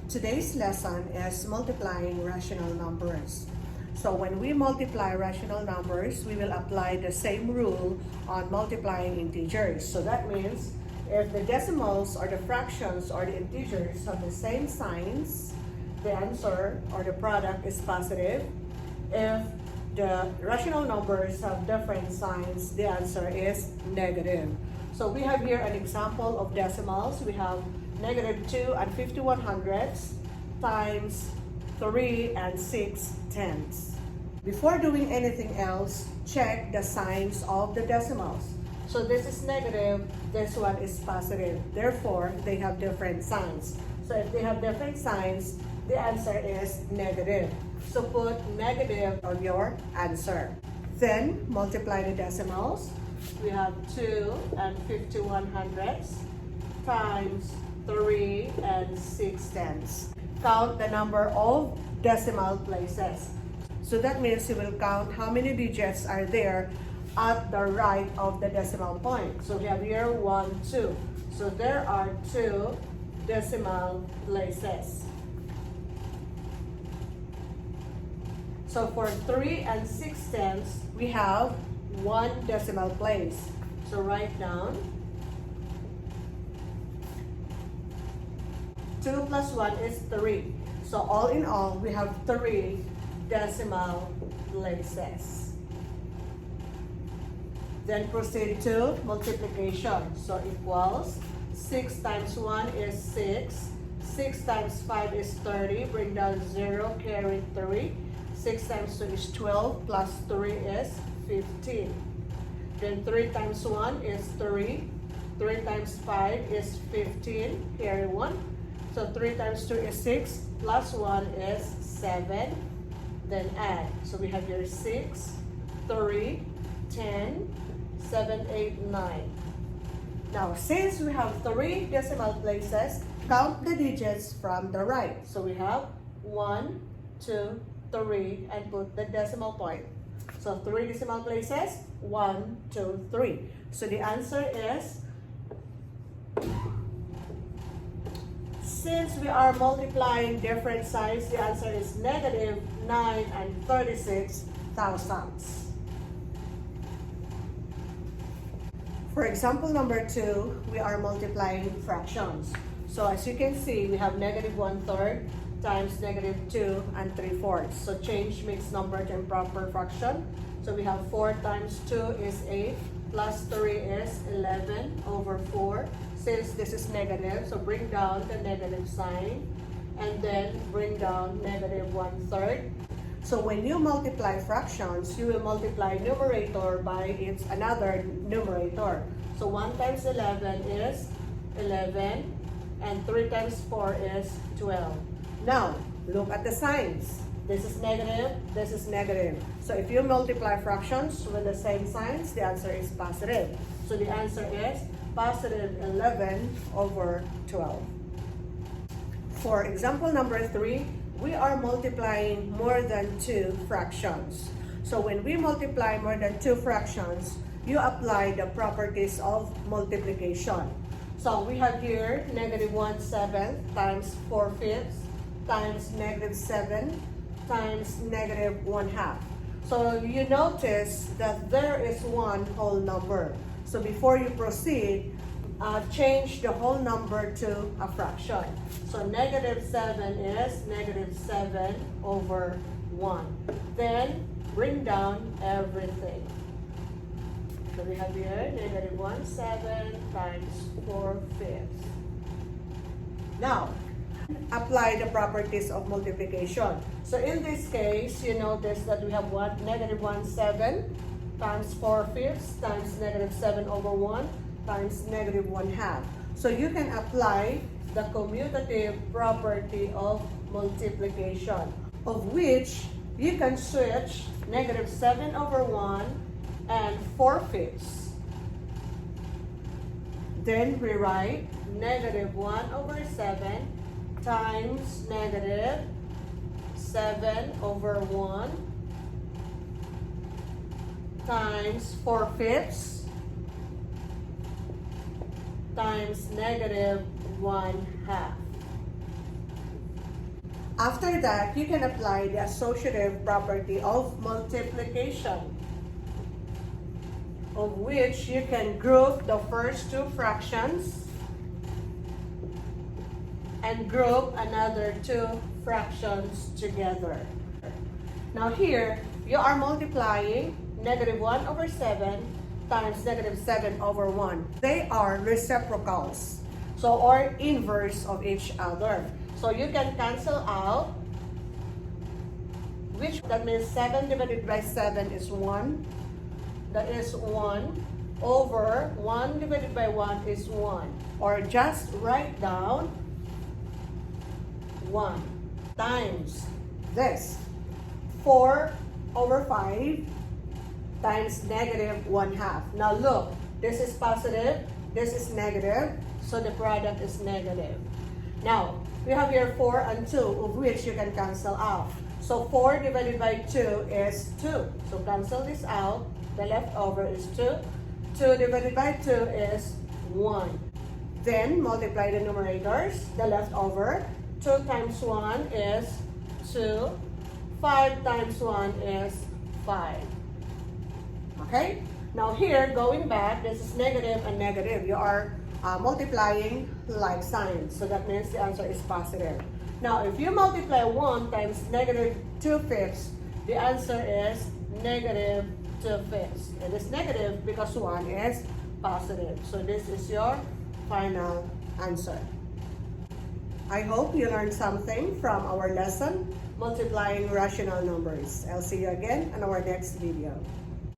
Today's lesson is multiplying rational numbers. So when we multiply rational numbers, we will apply the same rule on multiplying integers. So that means if the decimals or the fractions or the integers have the same signs, the answer or the product is positive. If the rational numbers have different signs, the answer is negative. So we have here an example of decimals. We have -2 and 51/100ths times 3 and 6/10ths. Before doing anything else, check the signs of the decimals. So this is negative, this one is positive. Therefore, they have different signs. So if they have different signs, the answer is negative. So put negative of your answer. Then multiply the decimals. We have 2 and 51/100ths times 3 and 6/10ths. Count the number of decimal places. So that means you will count how many digits are there at the right of the decimal point. So we have here 1, 2. So there are 2 decimal places. So for 3 and 6/10ths, we have 1 decimal place. So write down 2 plus 1 is 3. So all in all, we have 3 decimal places. Then proceed to multiplication. So equals 6 times 1 is 6. 6 times 5 is 30. Bring down 0, carry 3. 6 times 2 is 12, plus 3 is 15. Then 3 times 1 is 3. 3 times 5 is 15, carry 1. So 3 times 2 is 6, plus 1 is 7. Then add. So we have here 6, 3, 10, 7, 8, 9. Now, since we have 3 decimal places, count the digits from the right. So we have 1, 2, 3, and put the decimal point. So 3 decimal places, 1, 2, 3. So the answer is, since we are multiplying different signs, the answer is negative 9 and 36 thousandths. For example number 2, we are multiplying fractions. So as you can see, we have negative 1/3 times negative 2 and 3/4. So change mixed number to improper fraction. So we have 4 times 2 is 8, plus 3 is 11 over 4. Since this is negative, so bring down the negative sign, and then bring down negative 1/3. So when you multiply fractions, you will multiply numerator by its another numerator. So 1 times 11 is 11, and 3 times 4 is 12. Now, look at the signs. This is negative, this is negative. So if you multiply fractions with the same signs, the answer is positive. So the answer is positive 11 over 12. For example number 3, we are multiplying more than 2 fractions. So when we multiply more than 2 fractions, you apply the properties of multiplication. So we have here negative 1/7 times 4/5 times negative 7 times negative 1/2. So you notice that there is one whole number. So before you proceed, change the whole number to a fraction. So negative 7 is negative 7 over 1. Then bring down everything. So we have here negative 1/7 times 4/5. Now, apply the properties of multiplication. So in this case, you notice that we have negative 1/7 times 4/5 times negative 7 over 1 times negative 1/2. So you can apply the commutative property of multiplication, of which you can switch negative 7 over 1 and 4/5. Then rewrite negative 1 over 7 times negative 7 over 1 times 4/5 times negative 1/2. After that, you can apply the associative property of multiplication, of which you can group the first two fractions and group another two fractions together. Now here, you are multiplying -1/7 times -7/1. They are reciprocals, so or inverse of each other. So you can cancel out, that means 7 divided by 7 is 1. That is 1 over 1 divided by 1 is 1. Or just write down 1 times this. 4/5 times -1/2. Now look, this is positive, this is negative, so the product is negative. Now, we have here 4 and 2, of which you can cancel out. So 4 divided by 2 is 2. So cancel this out. The leftover is 2. 2 divided by 2 is 1. Then multiply the numerators. The leftover, 2 times 1 is 2. 5 times 1 is 5. Okay? Now here, going back, this is negative and negative. You are multiplying like signs. So that means the answer is positive. Now, if you multiply 1 times -2/5, the answer is -2/5. It is negative because 1 is positive. So this is your final answer. I hope you learned something from our lesson, multiplying rational numbers. I'll see you again in our next video.